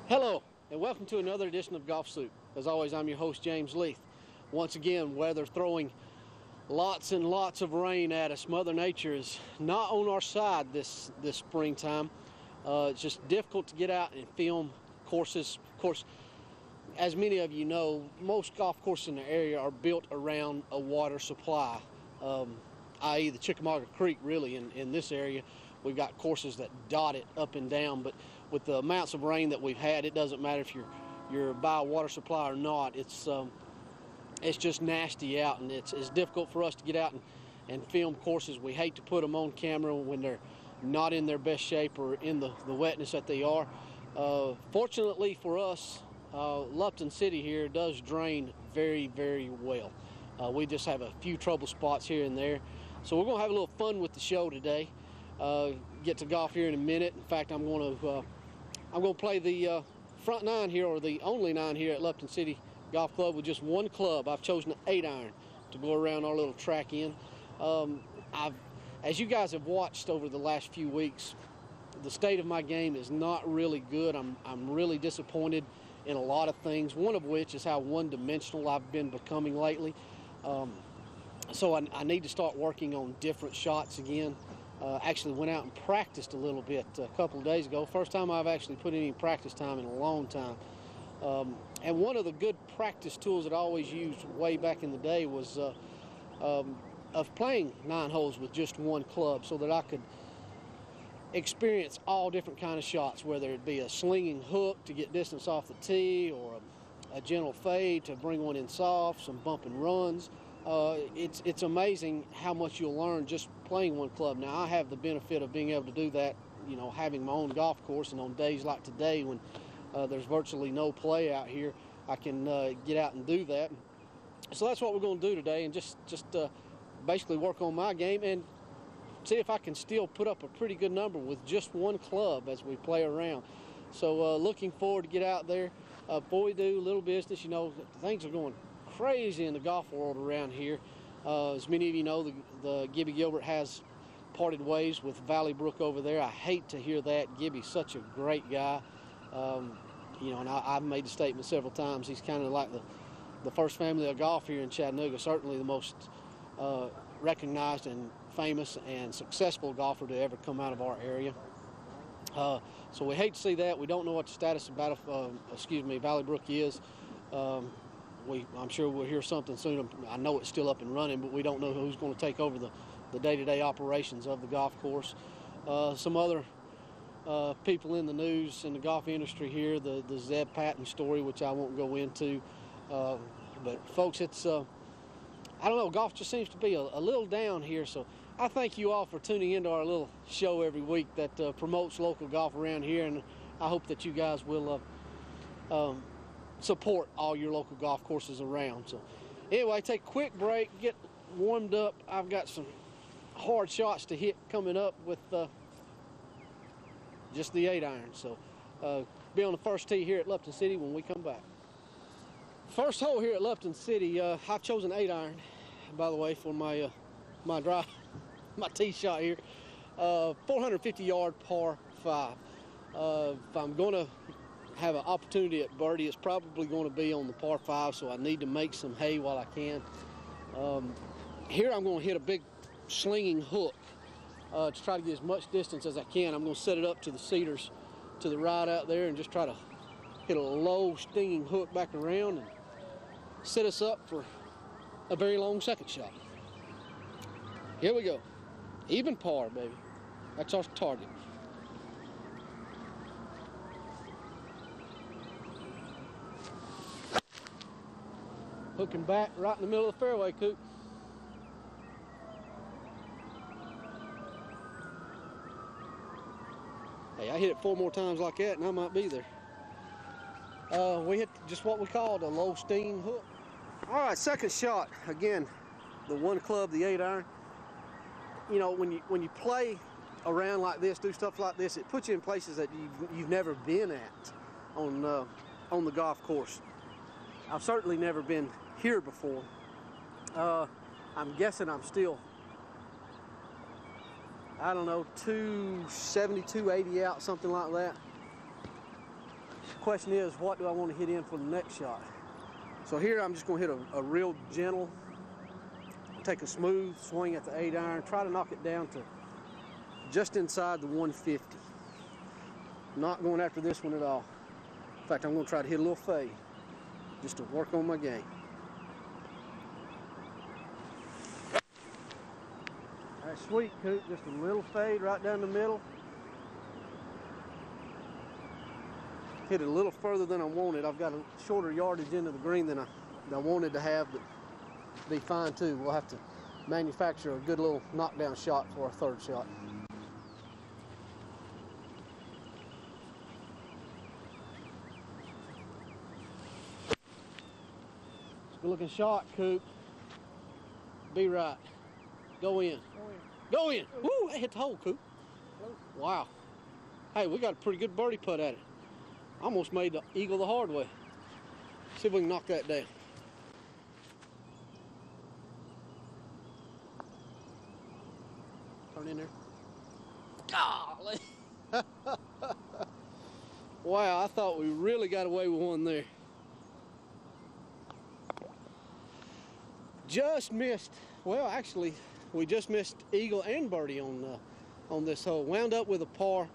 Hello, and welcome to another edition of Golfsoup. As always, I'm your host, James Leith. Once again, weather throwing lots and lots of rain at us. Mother Nature is not on our side this springtime. It's just difficult to get out and film courses. Of course, as many of you know, most golf courses in the area are built around a water supply, i.e. the Chickamauga Creek. Really, in this area, we've got courses that dot it up and down, but with the amounts of rain that we've had, it doesn't matter if you're by a water supply or not. It's just nasty out, and it's difficult for us to get out and film courses. We hate to put them on camera when they're not in their best shape or in the wetness that they are. Fortunately for us, Lupton City here does drain very, very well. We just have a few trouble spots here and there. So we're going to have a little fun with the show today. Get to golf here in a minute. In fact, I'm going to play the front nine here, or the only nine here at Lupton City Golf Club, with just one club. I've chosen an 8-iron to go around our little track in. As you guys have watched over the last few weeks, the state of my game is not really good. I'm really disappointed in a lot of things, one of which is how one-dimensional I've been becoming lately. So I need to start working on different shots again. Actually went out and practiced a little bit a couple of days ago. First time I've actually put any practice time in a long time. And one of the good practice tools that I always used way back in the day was of playing 9 holes with just one club, so that I could experience all different kind of shots, whether it be a slinging hook to get distance off the tee, or a gentle fade to bring one in soft, some bump and runs. It's amazing how much you'll learn just playing one club. Now, I have the benefit of being able to do that, you know, having my own golf course, and on days like today when there's virtually no play out here, I can get out and do that. So that's what we're going to do today, and just basically work on my game and see if I can still put up a pretty good number with just one club as we play around. So looking forward to get out there. Before we do, a little business. You know, things are going crazy in the golf world around here. As many of you know, the Gibby Gilbert has parted ways with Valley Brook over there. I hate to hear that. Gibby's such a great guy. You know, and I've made the statement several times, he's kind of like the first family of golf here in Chattanooga, certainly the most recognized and famous and successful golfer to ever come out of our area. So we hate to see that. We don't know what the status of Valley Brook is. I'm sure we'll hear something soon. I know it's still up and running, but we don't know who's going to take over the day-to-day operations of the golf course. Some other people in the news in the golf industry here, the Zeb Patton story, which I won't go into. But folks, it's I don't know, golf just seems to be a little down here. So I thank you all for tuning into our little show every week that promotes local golf around here, and I hope that you guys will support all your local golf courses around. So anyway, take a quick break, get warmed up. I've got some hard shots to hit coming up with just the 8-iron. So be on the first tee here at Lupton City when we come back. First hole here at Lupton City, I've chosen 8-iron, by the way, for my drive, my tee shot here. 450-yard par 5. If I'm going to have an opportunity at birdie, it's probably going to be on the par 5, so I need to make some hay while I can. Here I'm going to hit a big slinging hook to try to get as much distance as I can. I'm going to set it up to the cedars to the right out there and just try to hit a low stinging hook back around and set us up for a very long second shot. Here we go. Even par, baby. That's our target. Hooking back right in the middle of the fairway, Coop. Hey, I hit it 4 more times like that and I might be there. We hit just what we called a low stinging hook. All right, second shot. Again, the one club, the 8-iron. You know, when you play around like this, do stuff like this, it puts you in places that you've never been at on the golf course. I've certainly never been here before. I'm guessing I'm still, I don't know, 270, 280 out, something like that. question is, what do I want to hit in for the next shot? So here I'm just going to hit a real gentle, take a smooth swing at the 8-iron, try to knock it down to just inside the 150. Not going after this one at all. In fact, I'm going to try to hit a little fade just to work on my game. That's sweet, Coop. Just a little fade right down the middle. Hit it a little further than I wanted. I've got a shorter yardage into the green than I wanted to have, but be fine too. We'll have to manufacture a good little knockdown shot for our third shot. Good looking shot, Coop. Be right. Go in. Go in. Woo, that hit the hole, Coop. Wow. Hey, we got a pretty good birdie putt at it. Almost made the eagle the hard way. See if we can knock that down. Turn in there. Golly. Wow, I thought we really got away with one there. Just missed, well, actually, we just missed eagle and birdie on this hole. Wound up with a par.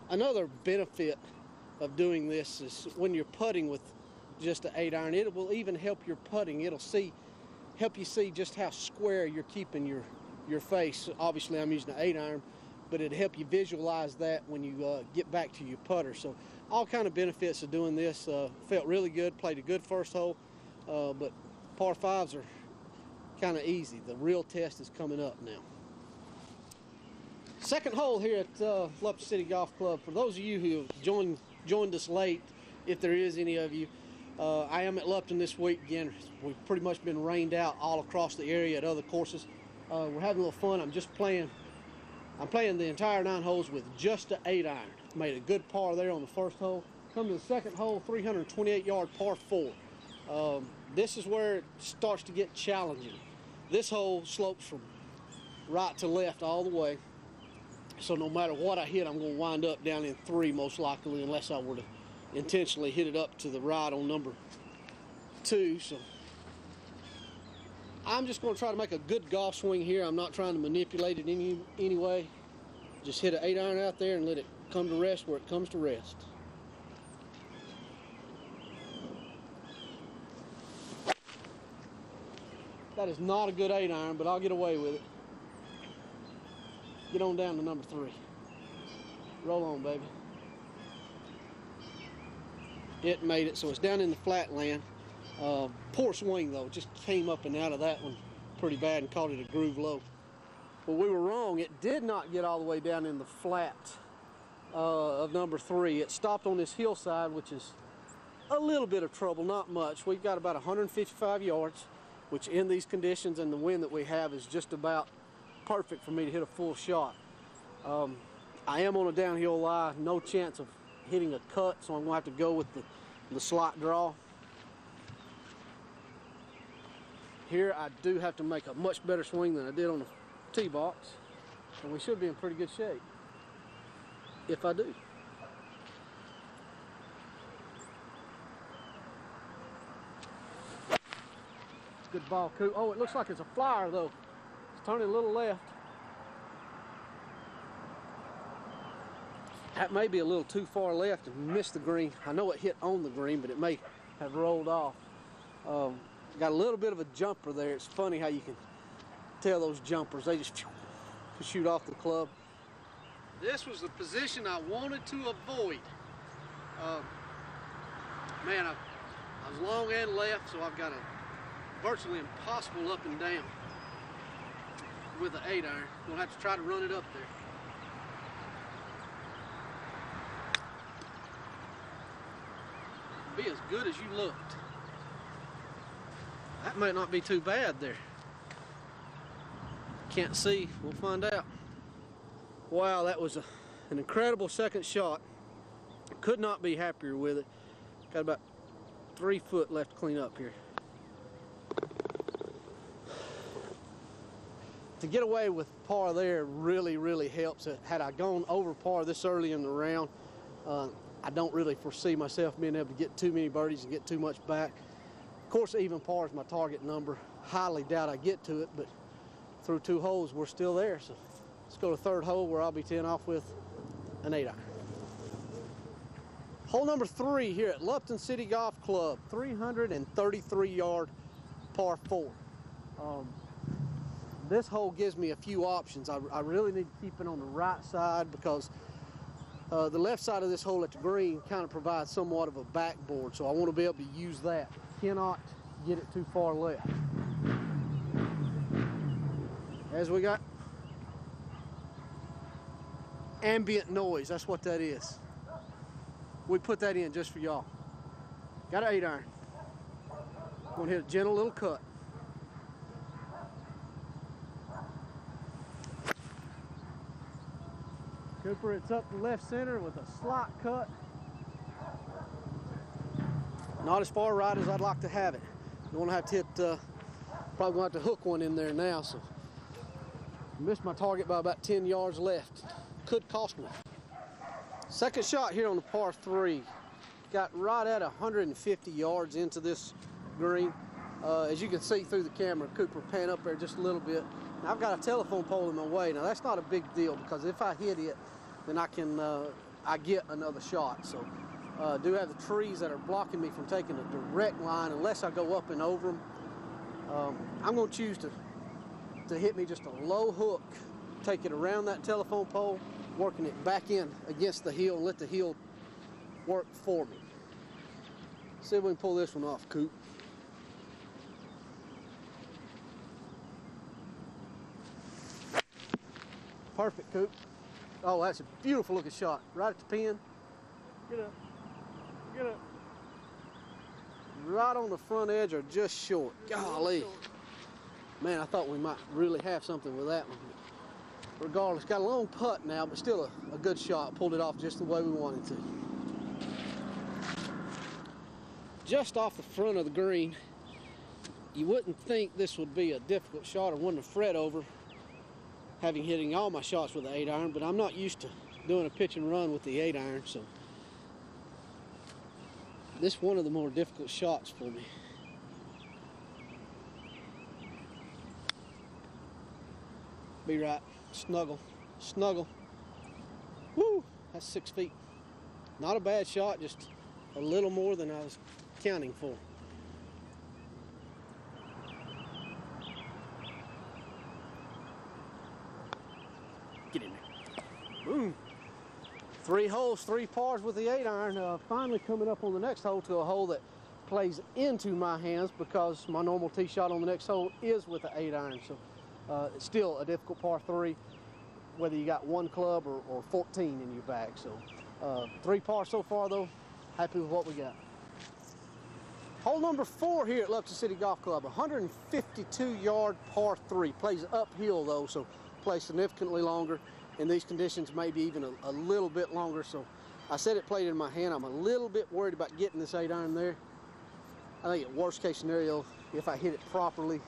Another benefit of doing this is when you're putting with just an 8-iron, it will even help your putting. It'll help you see just how square you're keeping your face. Obviously, I'm using an 8-iron, but it'll help you visualize that when you get back to your putter. So all kind of benefits of doing this. Felt really good, played a good first hole, but par 5s are kind of easy. The real test is coming up now. Second hole here at Lupton City Golf Club. For those of you who have joined us late, if there is any of you, I am at Lupton this week. Again, we've pretty much been rained out all across the area at other courses. We're having a little fun. I'm playing the entire 9 holes with just an 8-iron. Made a good par there on the first hole. Come to the second hole, 328-yard par 4. This is where it starts to get challenging. This hole slopes from right to left all the way. So no matter what I hit, I'm going to wind up down in 3 most likely, unless I were to intentionally hit it up to the right on number 2. So I'm just going to try to make a good golf swing here. I'm not trying to manipulate it any way. Just hit an 8-iron out there and let it come to rest where it comes to rest. That is not a good 8-iron, but I'll get away with it. Get on down to number 3. Roll on, baby. It made it, so it's down in the flatland. Poor swing, though. Just came up and out of that one pretty bad and caught it a groove low. But we were wrong. It did not get all the way down in the flat of number 3. It stopped on this hillside, which is a little bit of trouble, not much. We've got about 155 yards, which in these conditions and the wind that we have is just about perfect for me to hit a full shot. I am on a downhill lie, no chance of hitting a cut, so I'm going to have to go with the slot draw. Here I do have to make a much better swing than I did on the tee box, and we should be in pretty good shape if I do. Good ball, Coop. Oh, it looks like it's a flyer, though. It's turning a little left. That may be a little too far left and missed the green. I know it hit on the green, but it may have rolled off. Got a little bit of a jumper there. It's funny how you can tell those jumpers. They just shoot off the club. This was the position I wanted to avoid. Man, I was long and left, so I've got a virtually impossible up and down with an 8-iron. We'll have to try to run it up there. Be as good as you looked. That might not be too bad there. Can't see. We'll find out. Wow, that was an incredible second shot. Could not be happier with it. Got about 3 foot left to clean up here. To get away with par there really, really helps. Had I gone over par this early in the round, I don't really foresee myself being able to get too many birdies and get too much back. Of course, even par is my target number. Highly doubt I get to it, but through 2 holes, we're still there. So let's go to 3rd hole where I'll be teeing off with an 8-iron. Hole number 3 here at Lupton City Golf Club, 333-yard par 4. This hole gives me a few options. I really need to keep it on the right side because the left side of this hole at the green kind of provides somewhat of a backboard, so I want to be able to use that. Cannot get it too far left. As we got ambient noise, that's what that is. We put that in just for y'all. Got an 8-iron. Gonna hit a gentle little cut. Cooper, it's up the left center with a slight cut. Not as far right as I'd like to have it. I'm gonna have to hit, probably gonna have to hook one in there now, so missed my target by about 10 yards left. Could cost me. Second shot here on the par 3. Got right at 150 yards into this green. As you can see through the camera, Cooper pan up there just a little bit. Now, I've got a telephone pole in my way. Now that's not a big deal because if I hit it, then I get another shot. So do have the trees that are blocking me from taking a direct line unless I go up and over them. I'm going to choose to hit me just a low hook, take it around that telephone pole, working it back in against the heel, and let the heel work for me. See if we can pull this one off, Coop. Perfect, Coop. Oh, that's a beautiful looking shot. Right at the pin. Get up. Get up. Right on the front edge or just short. Golly. Man, I thought we might really have something with that one. Regardless, got a long putt now, but still a good shot. Pulled it off just the way we wanted to. Just off the front of the green. You wouldn't think this would be a difficult shot or one to fret over, having hitting all my shots with the 8-iron, but I'm not used to doing a pitch and run with the 8-iron, so this is one of the more difficult shots for me. Be right. Snuggle. Snuggle. Woo! That's 6 feet. Not a bad shot, just a little more than I was counting for. Get in there. Boom. 3 holes, 3 pars with the 8-iron. Finally coming up on the next hole to a hole that plays into my hands because my normal tee shot on the next hole is with the 8-iron. So it's still a difficult par 3, whether you got 1 club or 14 in your bag. So 3 pars so far though. Happy with what we got. Hole number 4 here at Lupton City Golf Club, 152-yard par 3. Plays uphill though, so plays significantly longer. In these conditions, maybe even a little bit longer. So I said it played in my hand. I'm a little bit worried about getting this 8-iron there. I think at worst case scenario, if I hit it properly,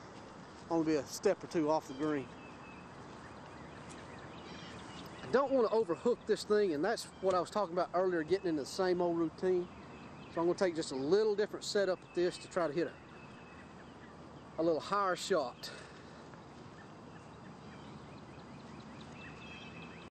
only be a step or 2 off the green. I don't want to overhook this thing, and that's what I was talking about earlier, getting into the same old routine. So I'm going to take just a little different setup at this to try to hit a little higher shot.